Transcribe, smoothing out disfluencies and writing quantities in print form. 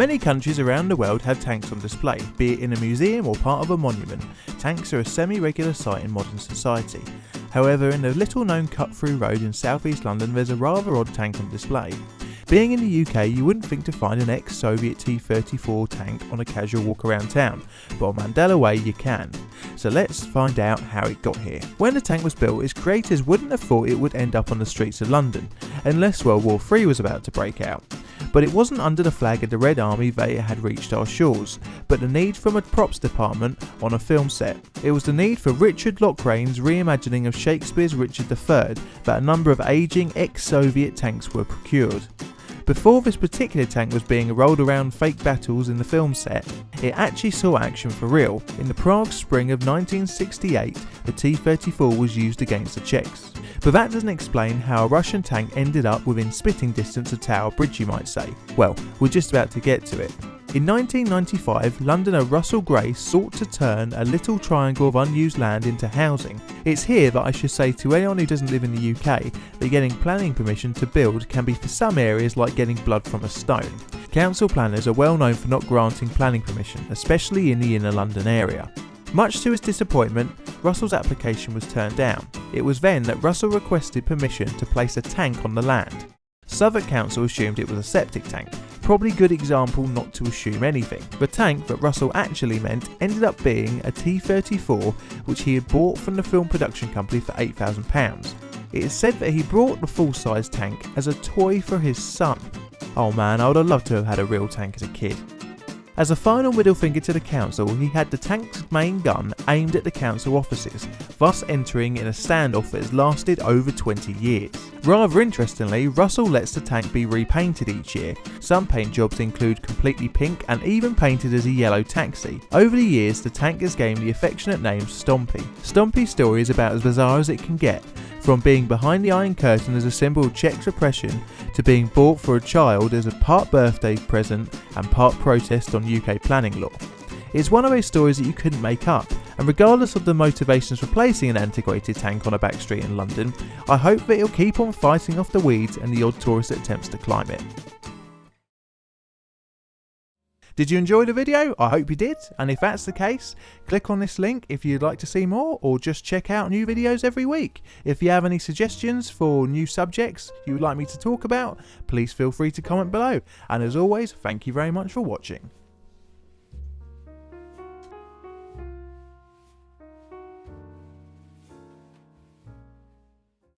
Many countries around the world have tanks on display, be it in a museum or part of a monument. Tanks are a semi-regular sight in modern society. However, in the little known cut-through road in southeast London there's a rather odd tank on display. Being in the UK, you wouldn't think to find an ex-Soviet T-34 tank on a casual walk around town, but on Mandela Way you can. So let's find out how it got here. When the tank was built, its creators wouldn't have thought it would end up on the streets of London, unless World War III was about to break out. But it wasn't under the flag of the Red Army that it had reached our shores, but the need from a props department on a film set. It was the need for Richard Lochrane's reimagining of Shakespeare's Richard III that a number of ageing ex-Soviet tanks were procured. Before this particular tank was being rolled around fake battles in the film set, it actually saw action for real. In the Prague spring of 1968, the T-34 was used against the Czechs. But that doesn't explain how a Russian tank ended up within spitting distance of Tower Bridge, you might say. Well, we're just about to get to it. In 1995, Londoner Russell Gray sought to turn a little triangle of unused land into housing. It's here that I should say to anyone who doesn't live in the UK that getting planning permission to build can be for some areas like getting blood from a stone. Council planners are well known for not granting planning permission, especially in the inner London area. Much to his disappointment, Russell's application was turned down. It was then that Russell requested permission to place a tank on the land. Southwark Council assumed it was a septic tank. Probably good example not to assume anything. The tank that Russell actually meant ended up being a T-34 which he had bought from the film production company for £8,000. It is said that he brought the full-size tank as a toy for his son. Oh man, I would have loved to have had a real tank as a kid. As a final middle finger to the council, he had the tank's main gun aimed at the council offices, thus entering in a standoff that has lasted over 20 years. Rather interestingly, Russell lets the tank be repainted each year. Some paint jobs include completely pink and even painted as a yellow taxi. Over the years, the tank has gained the affectionate name Stompy. Stompy's story is about as bizarre as it can get, from being behind the Iron Curtain as a symbol of Czech repression to being bought for a child as a part birthday present and part protest on UK planning law. It's one of those stories that you couldn't make up, and regardless of the motivations for placing an antiquated tank on a back street in London, I hope that it'll keep on fighting off the weeds and the odd tourist that attempts to climb it. Did you enjoy the video? I hope you did, and if that's the case, click on this link if you'd like to see more, or just check out new videos every week. If you have any suggestions for new subjects you would like me to talk about, please feel free to comment below, and as always, thank you very much for watching.